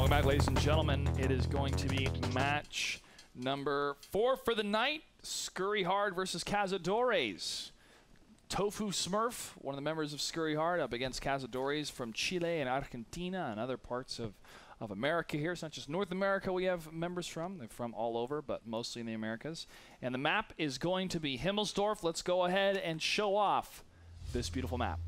Welcome back, ladies and gentlemen. It is going to be match number 4 for the night. Scurry Hard versus Cazadores. Tofu Smurf, one of the members of Scurry Hard, up against Cazadores from Chile and Argentina and other parts of America here. It's not just North America we have members from. They're from all over, but mostly in the Americas. And the map is going to be Himmelsdorf. Let's go ahead and show off this beautiful map.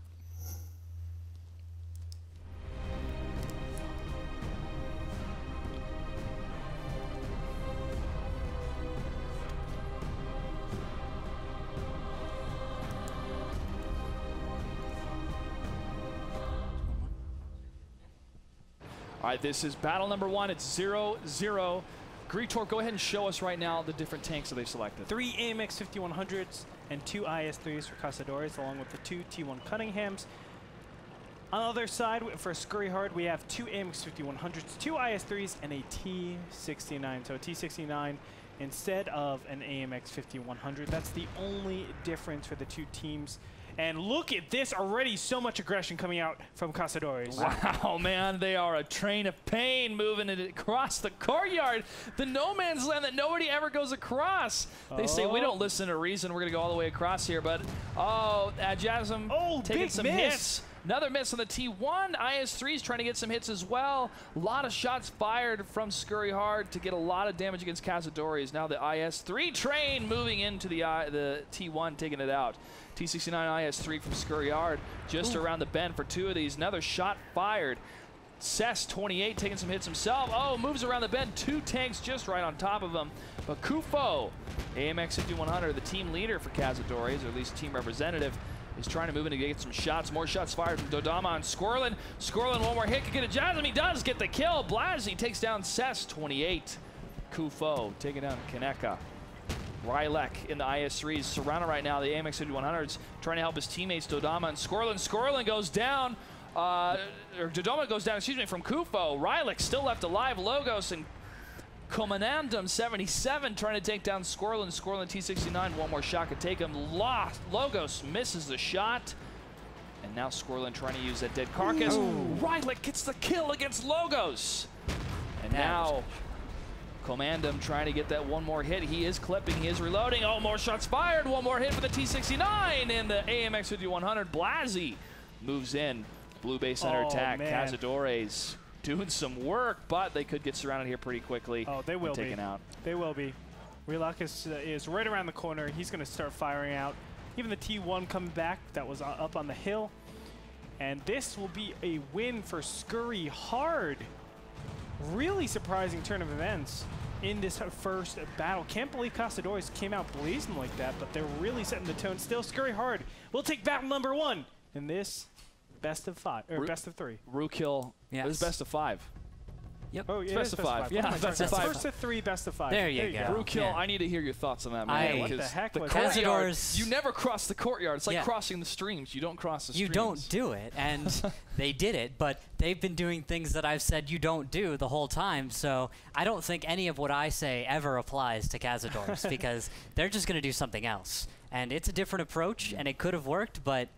All right, this is battle number 1. It's 0-0. Greetor, go ahead and show us right now the different tanks that they've selected. 3 AMX 5100s and 2 IS-3s for Cazadores, along with the 2 T1 Cunninghams. On the other side, for Scurry Hard, we have 2 AMX 5100s, 2 IS-3s, and a T69. So a T69 instead of an AMX 5100. That's the only difference for the two teams. And look at this already, so much aggression coming out from Cazadores. Wow, man, they are a train of pain moving it across the courtyard. The no man's land that nobody ever goes across. They say, we don't listen to reason, we're going to go all the way across here. But, Jasm taking some hits. Another miss on the T1. IS-3's trying to get some hits as well. A lot of shots fired from Scurry Hard to get a lot of damage against Cazadores. Now the IS-3 train moving into the T1, taking it out. T69 IS-3 from Scurry Hard just around the bend for 2 of these. Another shot fired. Cess 28 taking some hits himself. Oh, moves around the bend. 2 tanks just right on top of him. But Kufo, AMX 5100, the team leader for Cazadores, or at least team representative, is trying to move in to get some shots. More shots fired from Dodama on Squirrelin. Squirrelin, one more hit, could get a Jasm. He does get the kill. Blasi takes down Cess 28. Kufo taking down Kaneka. Rylek in the IS-3s surrounded right now. The AMX 5100s trying to help his teammates Dodama and Squirrelin. Squirrelin goes down, or Dodama goes down, excuse me, from Kufo. Rylek still left alive. Logos and Commandum 77 trying to take down Squirrelin. Squirrelin T69, one more shot could take him. Logos misses the shot. And now Squirrelin trying to use that dead carcass. Rylek gets the kill against Logos. And now Commandum trying to get that one more hit. He is clipping, he is reloading. Oh, more shots fired. One more hit for the T69 and the AMX 5100. Blasi moves in. Blue base center attack. Man. Cazadores doing some work, but they could get surrounded here pretty quickly. Oh, they will be. Taken out. They will be. Rylek is right around the corner. He's going to start firing out. Even the T1 coming back that was up on the hill. And this will be a win for Scurry Hard. Really surprising turn of events in this first battle. Can't believe Cazadores came out blazing like that, but they're really setting the tone. Still, Scurry Hard will take battle number 1 in this best of 5 or best of 3. Rookill. Yes. It was best of 5. Yep. Oh, yeah, best of 5. Yeah, best of 5. First of 3, best of 5. There you go. Rookill, yeah. I need to hear your thoughts on that, man. What the heck was courtyard, you never cross the courtyard. It's like crossing the streams. You don't cross the streams. You don't do it, and they did it, but they've been doing things that I've said you don't do the whole time, so I don't think any of what I say ever applies to Cazadores because they're just going to do something else. And it's a different approach, and it could have worked, but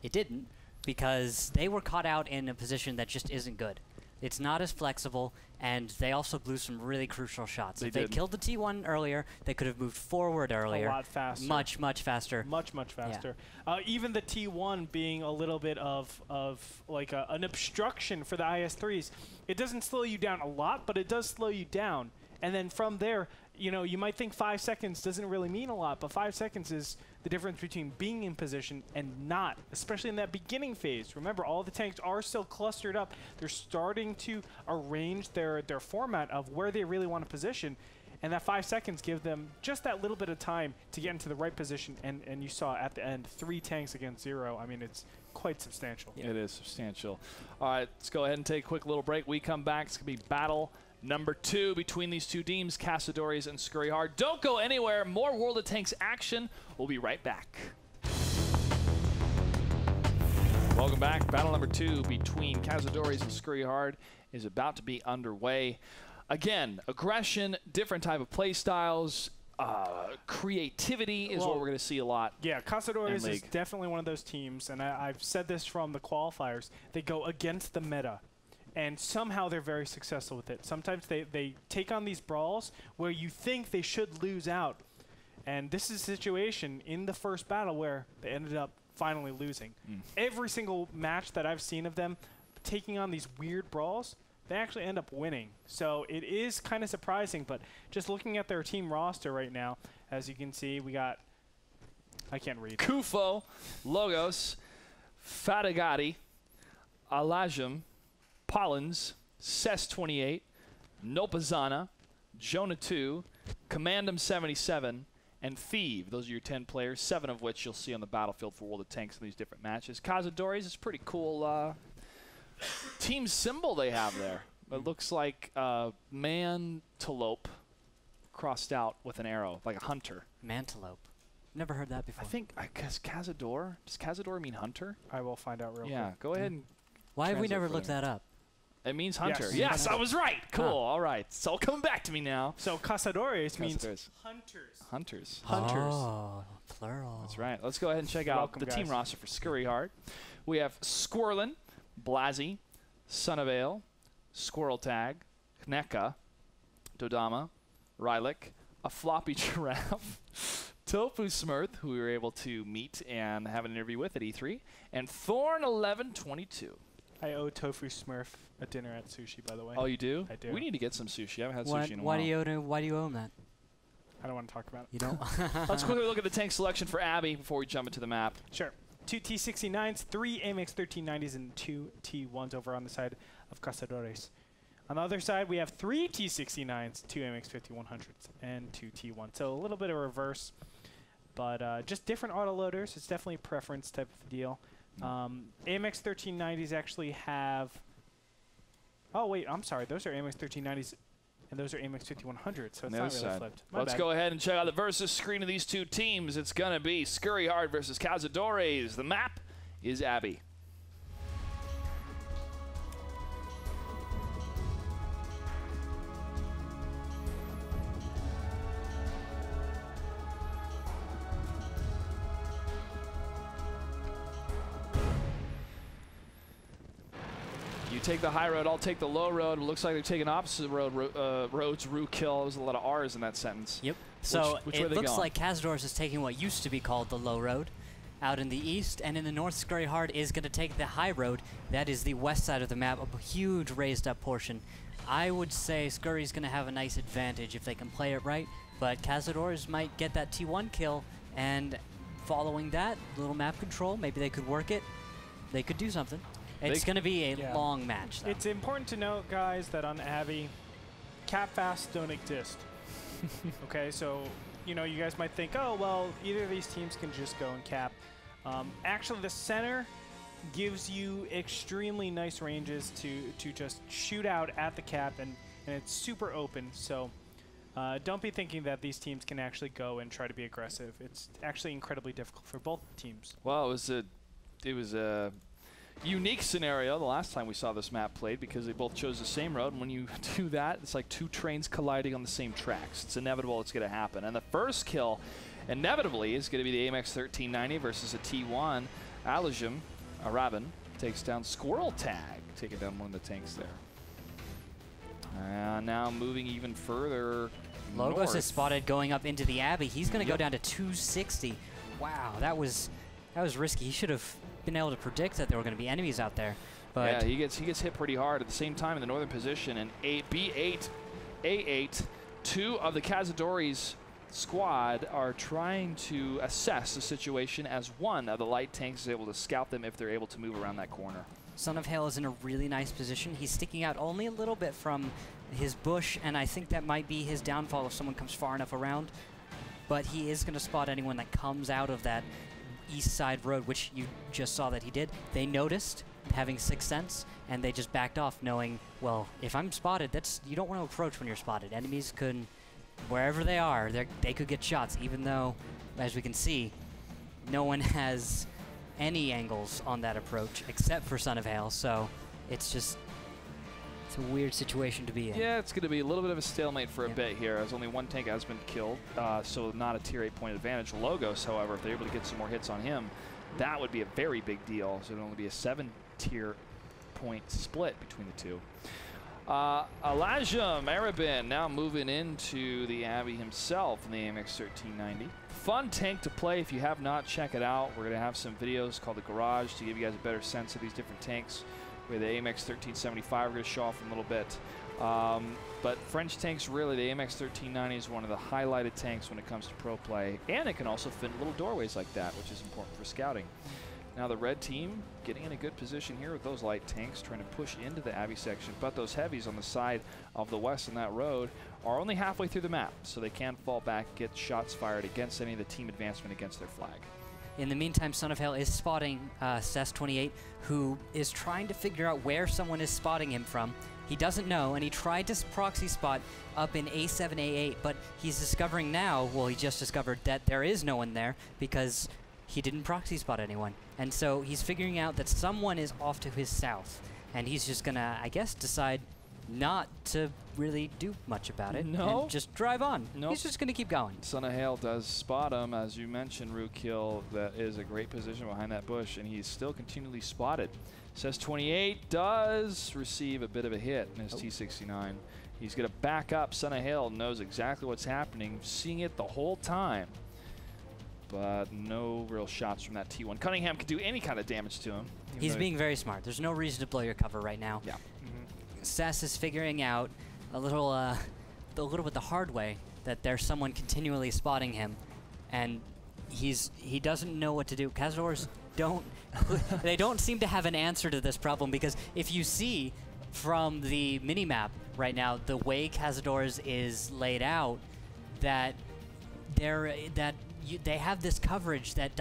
it didn't because they were caught out in a position that just isn't good. It's not as flexible, and they also blew some really crucial shots. If they killed the T1 earlier, they could have moved forward earlier. A lot faster. Much, much faster. Much, much faster. Yeah. Even the T1 being a little bit of like an obstruction for the IS-3s. It doesn't slow you down a lot, but it does slow you down. And then from there, you know, you might think 5 seconds doesn't really mean a lot, but 5 seconds is the difference between being in position and not, especially in that beginning phase. Remember, all the tanks are still clustered up. They're starting to arrange their format of where they really want to position, and that 5 seconds give them just that little bit of time to get into the right position, and you saw at the end 3 tanks against 0. I mean, it's quite substantial. Yeah. It is substantial. All right, let's go ahead and take a quick little break. We come back. It's going to be battle number 2 between these two teams, Cazadores and Scurry Hard. Don't go anywhere. More World of Tanks action. We'll be right back. Welcome back. Battle number 2 between Cazadores and Scurry Hard is about to be underway. Again, aggression, different type of play styles, creativity is what we're going to see a lot. Yeah, Cazadores is definitely one of those teams, and I've said this from the qualifiers. They go against the meta. and somehow they're very successful with it. Sometimes they take on these brawls where you think they should lose out. And this is a situation in the first battle where they ended up finally losing. Every single match that I've seen of them taking on these weird brawls, they actually end up winning. So it is kind of surprising, but just looking at their team roster right now, as you can see, we got, I can't read. Kufo, Logos, Fatigati, Alajum, Pollins, Cess28, Nopazana, Jonah 2, Commandum 77, and Thieve. Those are your 10 players, 7 of which you'll see on the battlefield for World of Tanks in these different matches. Cazadores is a pretty cool team symbol they have there. It looks like mantelope crossed out with an arrow, like a hunter. Mantelope. Never heard that before. I guess Cazador. Does Cazador mean hunter? I will find out real quick. Yeah, go ahead and Why have we translate never for looked them. that up? It means hunter. Yes. Yes, I was right. Cool. Huh. All right. It's all coming back to me now. So Cazadores means Cazadores. hunters. Hunters. Hunters. Oh, plural. That's right. Let's go ahead and check out Welcome, the team guys. roster for Scurry Heart. We have Squirlin, Blasi, Son of Ale, Squirrel Tag, Kneka, Dodama, Rylik, a floppy giraffe, Tofu Smurth, who we were able to meet and have an interview with at E3, and Thorn1122. I owe Tofu Smurf a dinner at sushi, by the way. Oh, you do? I do. We need to get some sushi. I haven't had sushi in a Why while. why do you own that? I don't want to talk about it. You don't? Let's quickly look at the tank selection for Abby before we jump into the map. Sure. 2 T69s, 3 AMX 1390s, and 2 T1s over on the side of Cazadores. On the other side, we have 3 T69s, 2 AMX 5100s, and 2 T1s. So a little bit of reverse, but just different autoloaders. It's definitely a preference type of deal. AMX 1390s actually have... Oh, wait, I'm sorry. Those are AMX 1390s, and those are AMX 5100s, so it's not really flipped. Let's go ahead and check out the versus screen of these two teams. It's going to be Scurry Heart versus Cazadores. The map is Abby. You take the high road, I'll take the low road. It looks like they're taking opposite roads. Rue kill. There's a lot of R's in that sentence. Yep. So which way it they looks going? like Cazadores is taking what used to be called the low road out in the east, and in the north, Scurry Heart is going to take the high road. That is the west side of the map, a huge raised up portion. I would say Scurry's going to have a nice advantage if they can play it right, but Cazadores might get that T1 kill, and following that, little map control, maybe they could work it. They could do something. It's going to be a long match, though. It's important to note, guys, that on Abby, cap fasts don't exist. Okay, so, you know, you guys might think, oh, well, either of these teams can just go and cap. Actually, the center gives you extremely nice ranges to just shoot out at the cap, and it's super open. So don't be thinking that these teams can actually go and try to be aggressive. It's actually incredibly difficult for both teams. Well, it was a unique scenario the last time we saw this map played because they both chose the same road. And when you do that, it's like two trains colliding on the same tracks. It's inevitable it's going to happen. And the first kill, inevitably, is going to be the AMX 1390 versus a T1. Alajum, Rabin, takes down Squirrel Tag, taking down one of the tanks there. And now moving even further Logos north. is spotted going up into the Abbey. He's going to go down to 260. Wow, that was risky. He should have been able to predict that there were going to be enemies out there. But yeah, he gets hit pretty hard at the same time in the northern position. And B8, A8, 2 of the Cazadores squad are trying to assess the situation as one of the light tanks is able to scout them if they're able to move around that corner. Son of Hail is in a really nice position. He's sticking out only a little bit from his bush, and I think that might be his downfall if someone comes far enough around. But he is going to spot anyone that comes out of that east side road, which you just saw that he did. They noticed, having sixth sense, and they just backed off knowing, well, if I'm spotted, you don't want to approach when you're spotted. Enemies could, wherever they are, they could get shots, even though, as we can see, no one has any angles on that approach except for Son of Hail, so it's a weird situation to be in. Yeah, it's going to be a little bit of a stalemate for a bit here, as only one tank has been killed, so not a tier 8 point advantage. Logos, however, if they're able to get some more hits on him, that would be a very big deal. So it would only be a 7 tier point split between the two. Elijah Marabin now moving into the Abbey himself in the AMX 1390. Fun tank to play. If you have not, check it out. We're going to have some videos called The Garage to give you guys a better sense of these different tanks. We have the AMX 1375 we're going to show off in a little bit. But French tanks, really, the AMX 1390 is one of the highlighted tanks when it comes to pro play. And it can also fit in little doorways like that, which is important for scouting. Now the red team getting in a good position here with those light tanks, trying to push into the Abbey section. But those heavies on the side of the west on that road are only halfway through the map, so they can fall back, get shots fired against any of the team advancement against their flag. In the meantime, Son of Hail is spotting Cess28, who is trying to figure out where someone is spotting him from. He doesn't know, and he tried to proxy spot up in A7, A8, but he's discovering now, well, he just discovered that there is no one there because he didn't proxy spot anyone. And so he's figuring out that someone is off to his south, and he's just gonna, I guess, decide not to really do much about it. No. And just drive on. Nope. He's just gonna keep going. Son of Hail does spot him, as you mentioned, Rookkill. That is a great position behind that bush, and he's still continually spotted. Says 28 does receive a bit of a hit in his T69. He's going to back up. Son of Hail knows exactly what's happening, seeing it the whole time. But no real shots from that T1. Cunningham can do any kind of damage to him. He's being very smart. There's no reason to blow your cover right now. Yeah. Cess is figuring out a little bit the hard way that there's someone continually spotting him, and he doesn't know what to do. Cazadores they don't seem to have an answer to this problem, because if you see from the minimap right now the way Cazadores is laid out, that they have this coverage that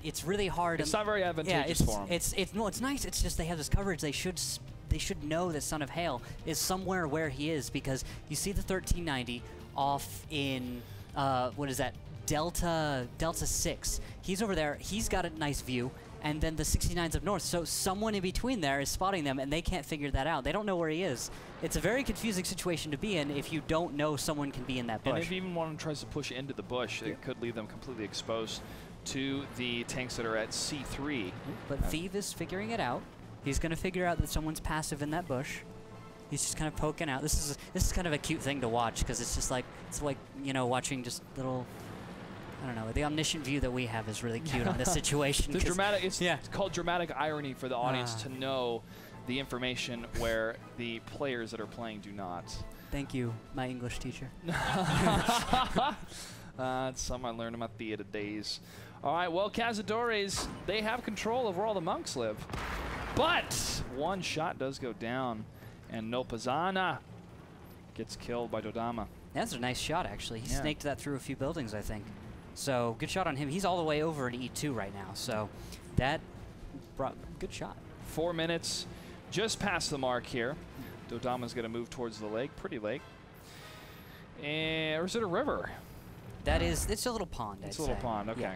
it's really hard. It's not very advantageous for them. It's nice. It's just they have this coverage. They should know that Son of Hail is somewhere where he is, because you see the 1390 off in what is that? Delta 6. He's over there. He's got a nice view, and then the 69's up north. So someone in between there is spotting them, and they can't figure that out. They don't know where he is. It's a very confusing situation to be in if you don't know someone can be in that bush. And if even one tries to push into the bush, it could leave them completely exposed to the tanks that are at C3. But Thief is figuring it out. He's going to figure out that someone's passive in that bush. He's just kind of poking out. This is kind of a cute thing to watch, because it's like you know, watching just little. I don't know. The omniscient view that we have is really cute on this situation. The dramatic. It's called dramatic irony for the audience to know the information where the players that are playing do not. Thank you, my English teacher. It's something I learned in my theater days. All right. Well, Cazadores, they have control of where all the monks live, but one shot does go down, and Nopazana gets killed by Dodama. That's a nice shot, actually. He snaked that through a few buildings, I think. So good shot on him. He's all the way over in E2 right now. So that brought good shot. 4 minutes, just past the mark here. Dodama's going to move towards the lake, pretty lake. And, or is it a river? It's a little pond, I'd say. It's a little pond, okay.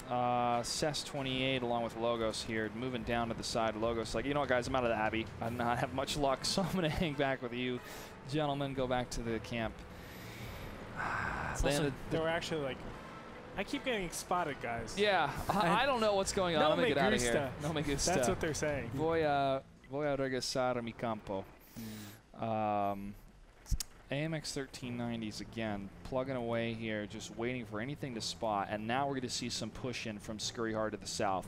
Yeah. Cess 28 along with Logos here, moving down to the side. Logos like, you know what, guys, I'm out of the Abbey. I do not have much luck, so I'm going to hang back with you. Gentlemen, go back to the camp. They were actually like, I keep getting spotted, guys. Yeah, I don't know what's going on. I'm going to get out of here. No me gusta. That's what they're saying. Voy a regresar a mi campo. AMX 1390s again, plugging away here, just waiting for anything to spot. And now we're going to see some push in from Scurry Hard to the south.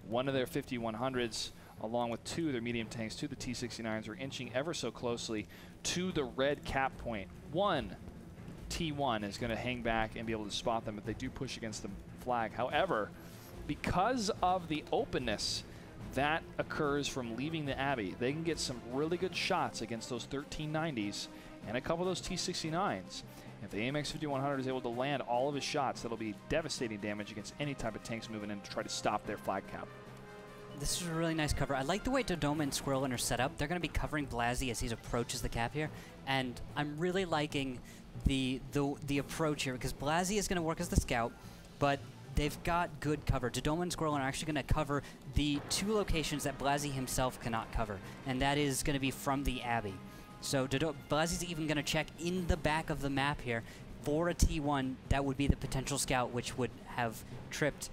One of their 5100s, along with two of their medium tanks, two of the T69s, are inching ever so closely to the red cap point. One T1 is going to hang back and be able to spot them if they do push against the flag. However, because of the openness that occurs from leaving the Abbey, they can get some really good shots against those 1390s and a couple of those T69s. If the AMX 5100 is able to land all of his shots, that'll be devastating damage against any type of tanks moving in to try to stop their flag cap. This is a really nice cover. I like the way Dodoma and Squirrelin are set up. They're going to be covering Blasi as he approaches the cap here, and I'm really liking the approach here, because Blasi is going to work as the scout, but they've got good cover. Dodoma and Squirrelin are actually going to cover the two locations that Blasi himself cannot cover, and that is going to be from the Abbey. So Blasi's even going to check in the back of the map here for a T1 that would be the potential scout, which would have tripped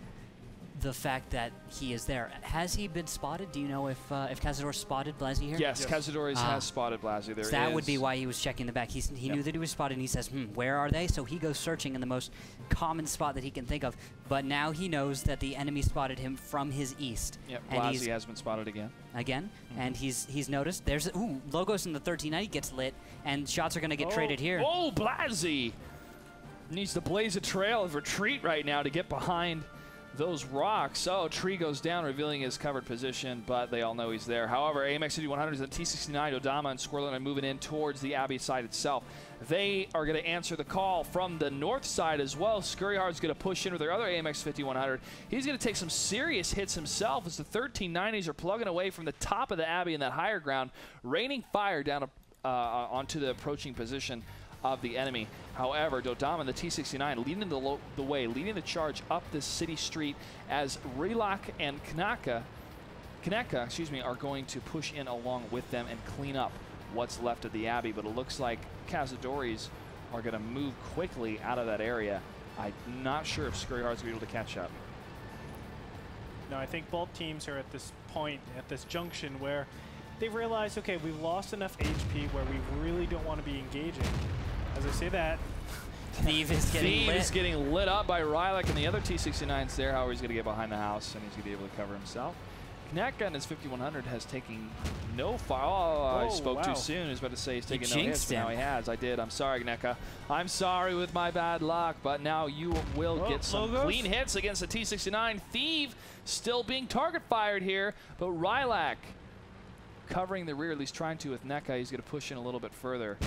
the fact that he is there. Has he been spotted? Do you know if Cazador spotted Blasi here? Yes, Cazadores has spotted Blasi. So that would be why he was checking the back. He knew that he was spotted, and he says, where are they? So he goes searching in the most common spot that he can think of. But now he knows that the enemy spotted him from his east. Yep, Blasi has been spotted again. And he's noticed. There's Logos in the 1390 gets lit, and shots are going to get traded here. Oh, Blasi needs to blaze a trail of retreat right now to get behind those rocks. Oh, tree goes down, revealing his covered position, but they all know he's there. However, AMX 5100s and T69, Odama, and Squirrel are moving in towards the Abbey side itself. They are going to answer the call from the north side as well. Scurry is going to push in with their other AMX 5100. He's going to take some serious hits himself as the 1390s are plugging away from the top of the Abbey in that higher ground, raining fire down onto the approaching position of the enemy. However, Dodama, the T69, leading the way, leading the charge up this city street as Relak and Kaneka, are going to push in along with them and clean up what's left of the Abbey. But it looks like Cazadores are going to move quickly out of that area. I'm not sure if Scurry Hard's going to be able to catch up. No, I think both teams are at this point, at this junction where they've realized, okay, we've lost enough HP where we really don't want to be engaging. As I say that, Thief is getting lit up by Rylak and the other T69's there. However, he's going to get behind the house and he's going to be able to cover himself. Kaneka and his 5100 has taken no fire. Oh, I spoke too soon. I was about to say he's taking no hits, but now he has. I did. I'm sorry, Kaneka. I'm sorry with my bad luck, but now you will get some clean hits against the T69. Thief still being target fired here, but Rylak covering the rear, at least trying to with Neka. He's going to push in a little bit further.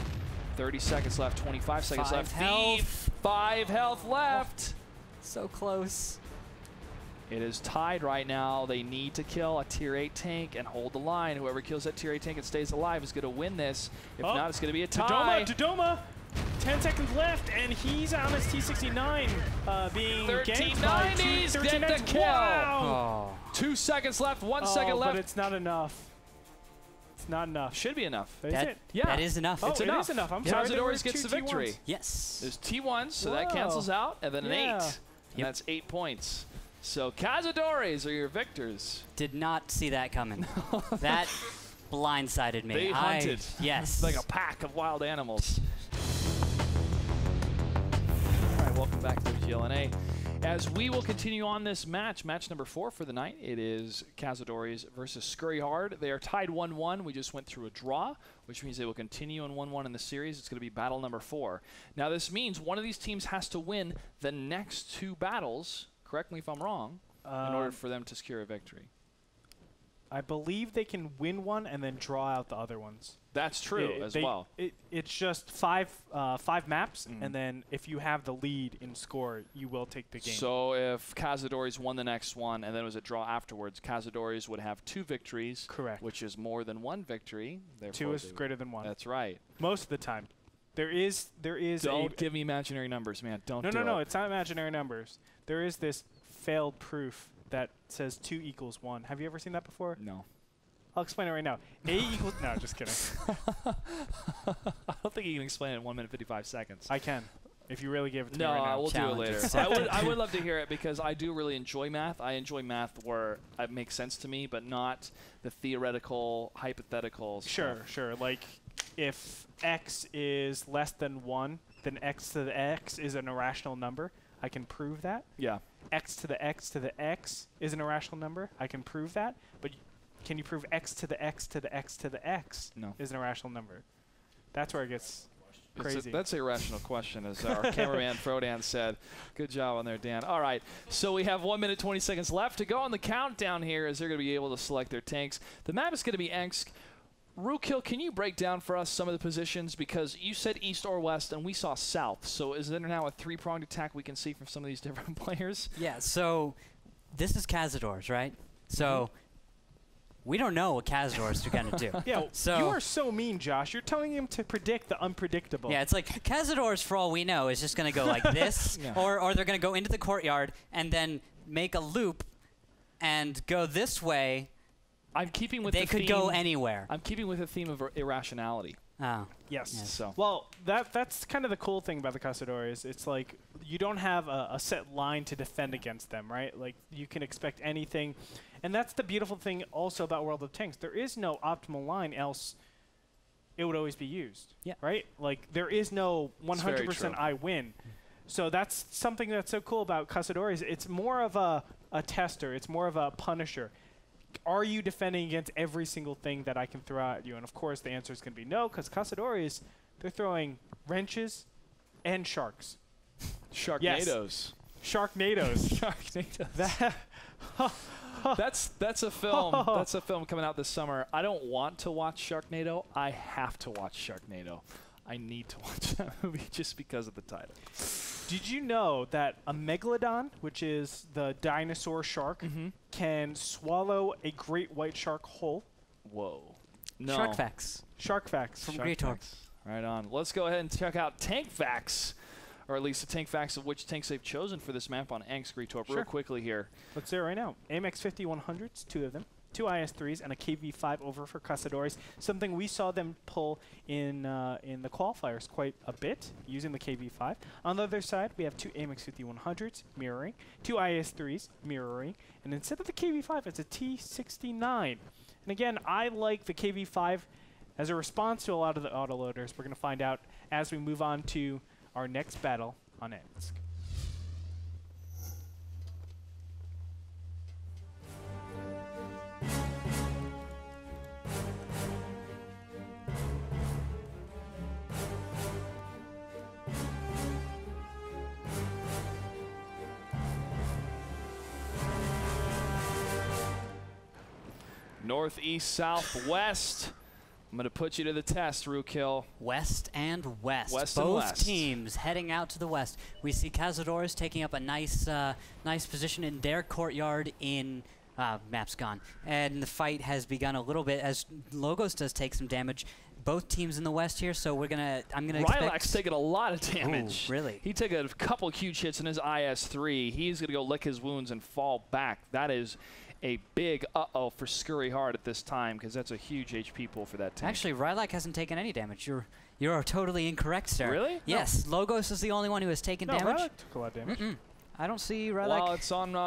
30 seconds left, 25 seconds left. Thief, 5 health left. So close. It is tied right now. They need to kill a tier 8 tank and hold the line. Whoever kills that tier 8 tank and stays alive is going to win this. If not, it's going to be a tie. Dodoma, 10 seconds left, and he's on his T69 being ganked by 1390s. Get the kill. Wow. 2 seconds left, 1 second left. But it's not enough. It's not enough. Should be enough. That is enough. It's enough. It is enough. I'm sorry. sorry. Cazadores gets the victory. T1s. Yes. There's T1s, so that cancels out, and then an 8. And that's 8 points. So Cazadores are your victors. Did not see that coming. That blindsided me. They hunted. Yes. Like a pack of wild animals. All right, welcome back to WGLNA. As we will continue on this match number 4 for the night, it is Cazadores versus Scurry Hard. They are tied 1-1. We just went through a draw, which means they will continue on 1-1 in the series. It's going to be battle number 4. Now, this means one of these teams has to win the next 2 battles, correct me if I'm wrong, in order for them to secure a victory. I believe they can win one and then draw out the other ones. That's true as well. It's just five maps, and then if you have the lead in score, you will take the game. So if Cazadores won the next one and then it was a draw afterwards, Cazadores would have 2 victories. Correct. Which is more than 1 victory. 2 is greater than 1. That's right. Most of the time. There is Don't give me imaginary numbers, man. No, it's not imaginary numbers. There is this failed proof that says 2 equals 1. Have you ever seen that before? No. I'll explain it right now. A equals... No, just kidding. I don't think you can explain it in 1 minute 55 seconds. I can, if you really give it to me right now. No, we'll do it later. I would love to hear it because I do really enjoy math. I enjoy math where it makes sense to me, but not the theoretical, hypothetical stuff. Sure. Like, if x is less than 1, then x to the x is an irrational number. I can prove that. Yeah. X to the x to the x is an irrational number. I can prove that. But can you prove x to the x to the x to the x is an irrational number? That's where it gets crazy. That's an irrational question, as our cameraman Frodan said. Good job on there, Dan. All right, so we have 1 minute 20 seconds left to go on the countdown here as they're going to be able to select their tanks. The map is going to be Engsk. Rookhill, can you break down for us some of the positions? Because you said east or west, and we saw south. So is there now a 3-pronged attack we can see from some of these different players? Yeah, so this is Cazadores, right? So we don't know what Cazadores are going to do. Yeah, so you are so mean, Josh. You're telling him to predict the unpredictable. Yeah, it's like Cazadores, for all we know, is just going to go like this, or they're going to go into the courtyard and then make a loop and go this way. I'm keeping with they could go anywhere. I'm keeping with the theme of irrationality. Oh. Yes. So. Well, that's kind of the cool thing about the Cazadores. It's like you don't have a set line to defend against them, right? Like, you can expect anything. And that's the beautiful thing also about World of Tanks. There is no optimal line, else it would always be used, right? Like, there is no 100% I win. So that's something that's so cool about Cazadores. It's more of a tester. It's more of a punisher. Are you defending against every single thing that I can throw at you? And, of course, the answer is going to be no, because Cazadores, they're throwing wrenches and sharks. Sharknadoes. Yes. Sharknadoes. That's a film. That's a film coming out this summer. I don't want to watch Sharknado. I have to watch Sharknado. I need to watch that movie just because of the title. Did you know that a megalodon, which is the dinosaur shark, can swallow a great white shark whole? Whoa. No. Shark facts. Shark facts. From Greator. Right on. Let's go ahead and check out tank facts, or at least the tank facts of which tanks they've chosen for this map on Greator real quickly here. Let's do it right now. AMX 5100s, 2 of them. 2 IS-3s and a KV-5 over for Cazadores. Something we saw them pull in the qualifiers quite a bit, using the KV-5. On the other side, we have 2 AMX 5100s, mirroring, 2 IS-3s, mirroring, and instead of the KV-5, it's a T-69. And again, I like the KV-5 as a response to a lot of the autoloaders. We're going to find out as we move on to our next battle on Ensk. Northeast, southwest. I'm going to put you to the test, Rookhill. West and west. West Both and west. teams heading out to the west. We see Cazadores taking up a nice position in their courtyard in... map's gone. And the fight has begun a little bit as Logos does take some damage. Both teams in the west here, so I'm gonna expect... Rylak's taking a lot of damage. Ooh, really? He took a couple huge hits in his IS-3. He's going to go lick his wounds and fall back. That is a big uh-oh for Scurry Hard at this time, because that's a huge HP pool for that tank. Actually, Rylak hasn't taken any damage. You're totally incorrect, sir. Really? Yes, no. Logos is the only one who has taken damage. Rylak took a lot of damage. I don't see Rylak. Well,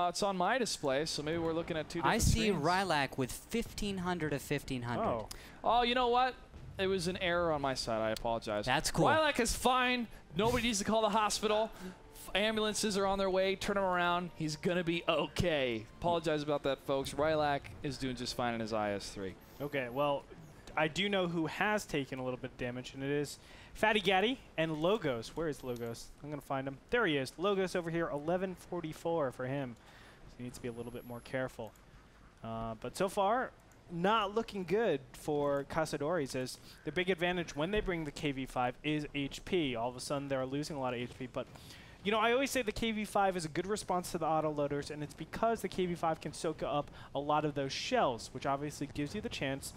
it's on my display, so maybe we're looking at two different screens. I see screens. Rylak with 1,500 of 1,500. Oh, you know what? It was an error on my side. I apologize. That's cool. Rylak is fine. Nobody needs to call the hospital. Ambulances are on their way. Turn him around. He's going to be okay. Apologize about that, folks. Rylak is doing just fine in his IS-3. Okay, well, I do know who has taken a little bit of damage, and it is Fatty Gaddy and Logos. Where is Logos? I'm going to find him. There he is. Logos over here, 1144 for him. So he needs to be a little bit more careful. But so far, not looking good for Cazadores, as the big advantage when they bring the KV-5 is HP. All of a sudden, they're losing a lot of HP. But, you know, I always say the KV-5 is a good response to the autoloaders, and it's because the KV-5 can soak up a lot of those shells, which obviously gives you the chance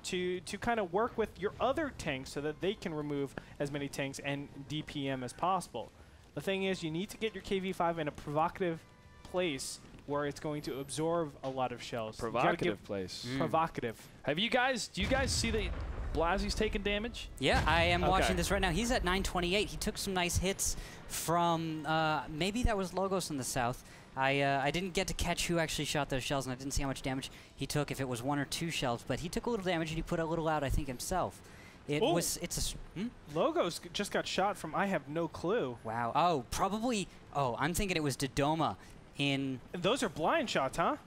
to kind of work with your other tanks so that they can remove as many tanks and DPM as possible. The thing is, you need to get your KV-5 in a provocative place where it's going to absorb a lot of shells. Provocative place. Provocative. Do you guys see that Blasi's taking damage? Yeah, I am watching this right now. He's at 928. He took some nice hits from, maybe that was Logos in the south. I didn't get to catch who actually shot those shells, and I didn't see how much damage he took, if it was 1 or 2 shells. But he took a little damage, and he put a little out, I think, himself. Logos just got shot from I have no clue. Wow. Oh, probably. Oh, I'm thinking it was Dodoma. And those are blind shots, huh?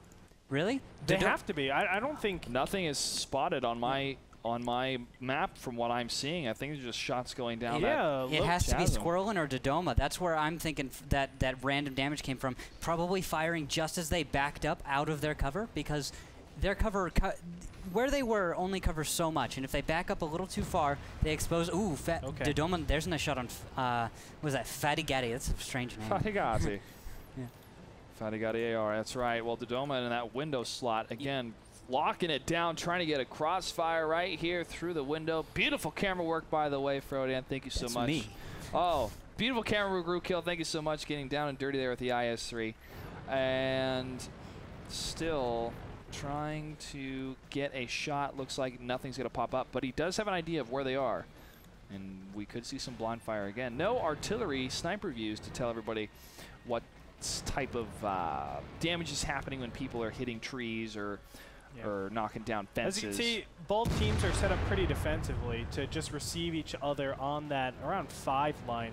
Really? They have to be. I don't think... Nothing is spotted on my map from what I'm seeing. I think it's just shots going down. Yeah, it has to be Squirrelin or Dodoma. That's where I'm thinking that random damage came from. Probably firing just as they backed up out of their cover, because their cover, where they were, only covers so much. And if they back up a little too far, they expose... Ooh, Dodoma, there's a nice shot on... what was that? Fatty Gaddy. That's a strange name. Fatty Gaddy. Fatty Gaddy AR, that's right. Well, Dodoma in that window slot, again, locking it down, trying to get a crossfire right here through the window. Beautiful camera work, by the way, Frodan. Thank you so much. Me. Oh, beautiful camera work, Rookhill. Thank you so much. Getting down and dirty there with the IS-3. And still trying to get a shot. Looks like nothing's going to pop up, but he does have an idea of where they are. And we could see some blind fire again. No artillery sniper views to tell everybody what type of damage is happening when people are hitting trees or knocking down fences. As you can see, both teams are set up pretty defensively to just receive each other on that around 5 line.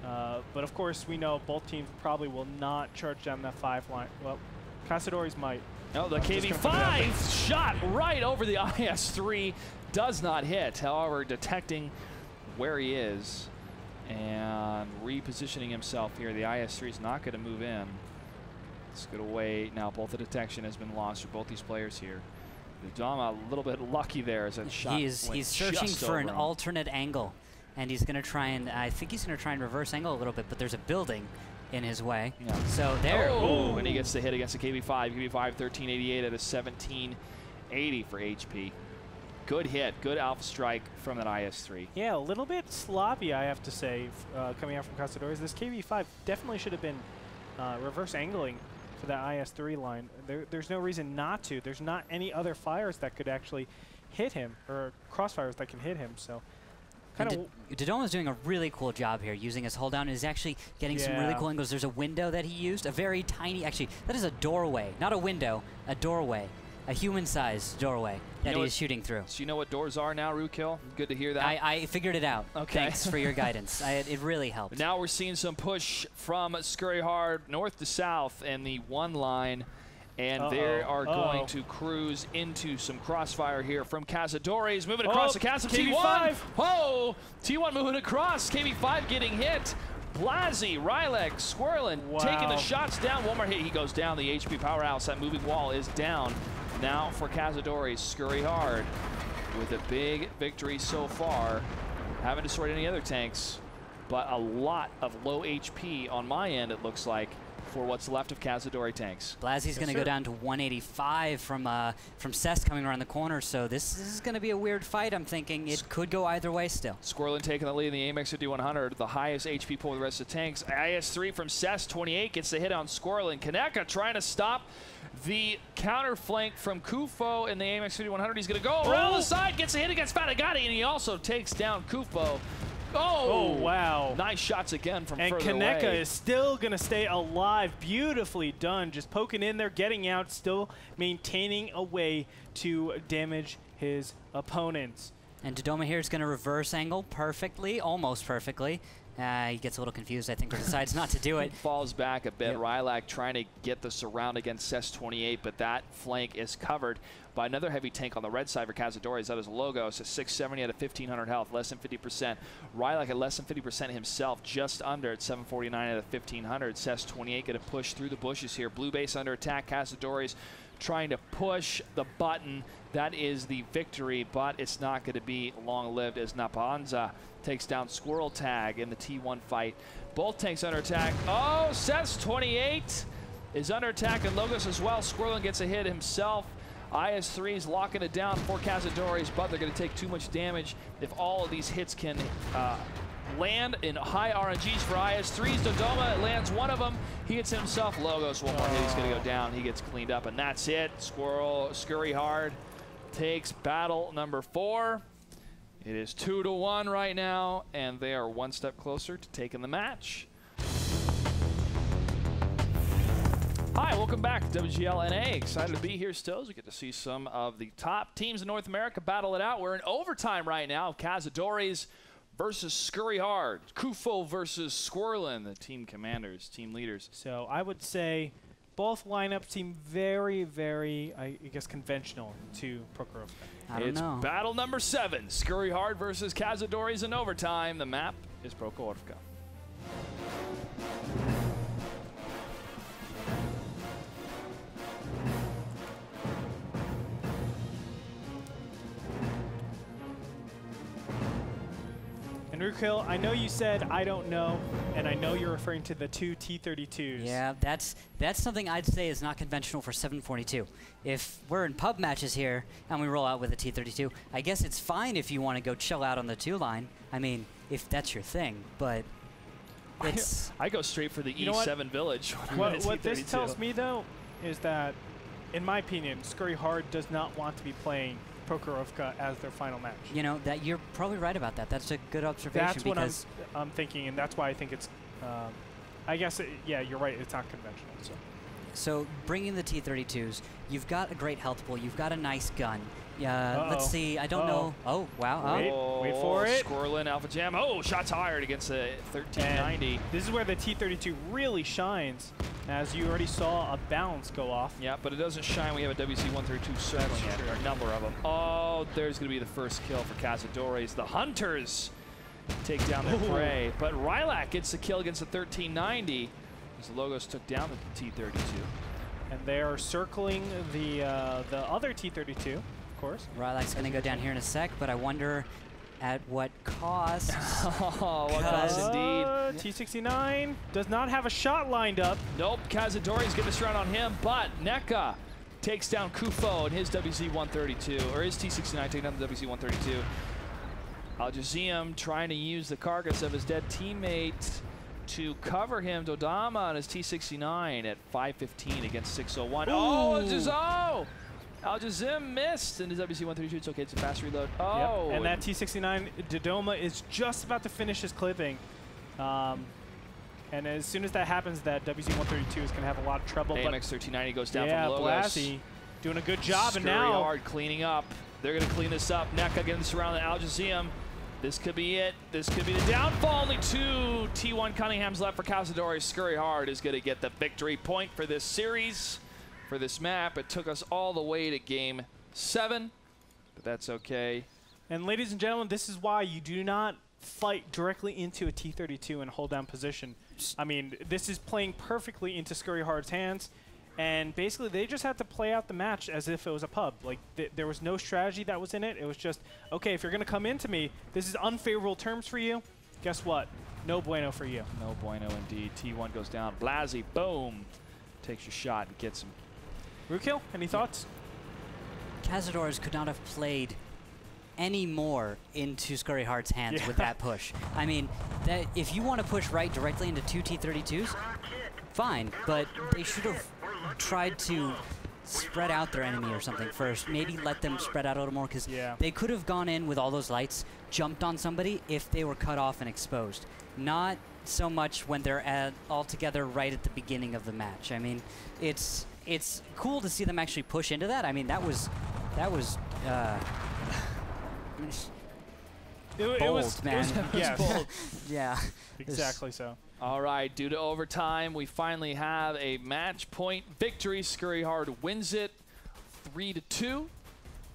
But of course, we know both teams probably will not charge down that 5 line. Well, Cazadores might. No, the KV-5 shot right over the IS-3 does not hit. However, detecting where he is and repositioning himself here, the IS-3 is not going to move in. It's going to wait. Now both the detection has been lost for both these players here. Dama a little bit lucky there as that shot He's searching for an alternate angle, and he's going to try and, I think he's going to try and reverse angle a little bit, but there's a building in his way. Yeah. So there. Oh, and he gets the hit against the KV-5. KV-5 1388 at a 1780 for HP. Good hit, good alpha strike from that IS-3. Yeah, a little bit sloppy, I have to say, coming out from Cazadores. This KV-5 definitely should have been reverse angling for that IS-3 line. There's no reason not to. There's not any other fires that could actually hit him, or crossfires that can hit him. So, Dodoma's doing a really cool job here, using his hold down. He's actually getting some really cool angles. There's a window that he used, a very tiny, actually, that is a doorway, not a window, a doorway. A human-sized doorway that he is shooting through. So you know what doors are now, Rookhill? Good to hear that. I figured it out. Okay. Thanks for your guidance. It really helped. Now we're seeing some push from Scurry Hard north to south and the 1 line. And they are going to cruise into some crossfire here from Cazadores. Moving across the chasm. T1. Oh, T1 moving across. KV-5 getting hit. Blasi, Rylek, Squirrelin taking the shots down. One more hit, he goes down. The HP powerhouse, that moving wall is down. Now for Cazadores, Scurry Hard with a big victory so far. Haven't destroyed any other tanks, but a lot of low HP on my end, it looks like, for what's left of Cazadore tanks. Blasi's going to go down to 185 from Cess coming around the corner, so this is going to be a weird fight, I'm thinking. It could go either way still. Squirrelin taking the lead in the AMX 5100, the highest HP pool of the rest of the tanks. IS-3 from Cess, 28, gets the hit on Squirrelin. Kaneka trying to stop the counter flank from Kufo in the AMX 5100. He's going to go around the side, gets a hit against Fatagati, and he also takes down Kufo. Oh, wow. Nice shots again from further away. And Kaneka is still going to stay alive. Beautifully done. Just poking in there, getting out, still maintaining a way to damage his opponents. And Dodoma here is going to reverse angle perfectly, almost perfectly. He gets a little confused, I think, or decides not to do it. Falls back a bit. Yep. Rylak trying to get the surround against Cess 28, but that flank is covered by another heavy tank on the red side for Cazadores. That is Logos, a 670 at a 1500 health, less than 50%. Rylak at less than 50% himself, just under at 749 at a 1500. Cess 28 going to push through the bushes here. Blue base under attack. Cazadores trying to push the button. That is the victory, but it's not going to be long-lived as Napanza takes down Squirrel Tag in the T1 fight. Both tanks under attack. Oh, Cess 28 is under attack, and Logos as well. Squirrelin gets a hit himself. IS-3 is locking it down for Cazadores, but they're going to take too much damage if all of these hits can land in high RNGs for IS-3s. Dodoma lands one of them. He hits himself. Logos, one more hit. He's going to go down. He gets cleaned up, and that's it. Scurry Hard takes battle number 4. It is 2-1 right now, and they are one step closer to taking the match. Hi, welcome back to WGLNA. Excited to be here still as we get to see some of the top teams in North America battle it out. We're in overtime right now. Cazadores versus Scurry Hard. Kufo versus Squirrelin, the team commanders, team leaders. So I would say both lineups seem very, very, I guess, conventional to Prokhorovka. It's battle number 7. Scurry Hard versus Cazadores in overtime. The map is Prokhorovka. And Rookhill, I know you said I don't know, and I know you're referring to the 2 T-32s. Yeah, that's something I'd say is not conventional for 742. If we're in pub matches here and we roll out with a T-32, I guess it's fine if you want to go chill out on the 2 line. I mean, if that's your thing, but it's... I go straight for the E7 Village. What this tells me, though, is that, in my opinion, Scurry Hard does not want to be playing Prokhorovka as their final match. You know, that you're probably right about that. That's a good observation. That's what I'm thinking, and that's why I think it's. I guess yeah, you're right. It's not conventional. So bringing the T-32s, you've got a great health pool. You've got a nice gun. Yeah, let's see. I don't know. Oh, wow. Wait for it. Squirrelin, Alpha Jam. Oh, shots fired against the 1390. And this is where the T-32 really shines, as you already saw a bounce go off. Yeah, but it doesn't shine. We have a WC-132 circling it. A number of them. Oh, there's going to be the first kill for Cazadores. The Hunters take down their prey. But Rylak gets the kill against the 1390 as the Logos took down the T-32. And they are circling the other T-32. Of course. Rylak's going to go down here in a sec, but I wonder at what cost. Oh, what cost indeed. T-69 does not have a shot lined up. Nope, Cazadores getting this round on him, but NECA takes down Kufo and his WZ-132, or his T-69 taking down the WZ-132. Al-Jazeem trying to use the carcass of his dead teammate to cover him. Dodama on his T-69 at 5:15 against 6:01. Oh, Al-Jazeem! Al-Jazeem missed in his WC-132. It's okay, it's a fast reload. Oh! Yep. And that T-69, Dodoma is just about to finish his clipping. And as soon as that happens, that WC-132 is going to have a lot of trouble. AMX 1390 goes down from Logos. Blassie doing a good job. Scurry and now hard cleaning up. They're going to clean this up. NECA getting this around Al-Jazeem. This could be it. This could be the downfall. Only 2 T1 Cunninghams left for Cazadores. Scurry hard is going to get the victory point for this series. For this map, it took us all the way to game 7, but that's okay. And ladies and gentlemen, this is why you do not fight directly into a T-32 and hold down position. I mean, this is playing perfectly into Scurry Hard's hands, and basically they just had to play out the match as if it was a pub. Like, there was no strategy that was in it. It was just, okay, if you're going to come into me, this is unfavorable terms for you. Guess what? No bueno for you. No bueno indeed. T1 goes down. Blassie, boom, takes your shot and gets him. Rookhill, any thoughts? Cazadores could not have played any more into Scurry Hard's hands with that push. I mean, that if you want to push right directly into 2 T-32s, fine, but they should have tried to spread out their enemy or something first. Maybe let them spread out a little more, because they could have gone in with all those lights, jumped on somebody if they were cut off and exposed. Not so much when they're all together right at the beginning of the match. I mean, it's cool to see them actually push into that. I mean, that was bold, man. Bold. Yeah. Exactly so. All right, due to overtime, we finally have a match point victory. Scurry Hard wins it 3-2,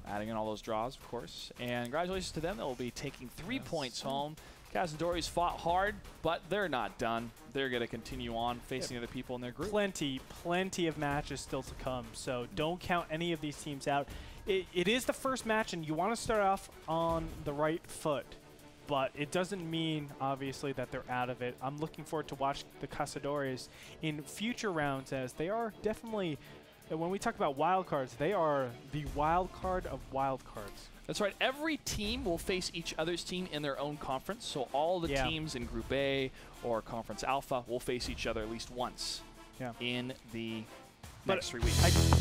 adding in all those draws, of course. And congratulations to them. They will be taking 3 points home. Cazadores fought hard, but they're not done. They're going to continue on facing other people in their group. Plenty of matches still to come, so don't count any of these teams out. It is the first match, and you want to start off on the right foot, but it doesn't mean, obviously, that they're out of it. I'm looking forward to watch the Cazadores in future rounds, as they are definitely, when we talk about wild cards, they are the wild card of wild cards. That's right. Every team will face each other's team in their own conference. So all the teams in Group A or Conference Alpha will face each other at least once in the next 3 weeks.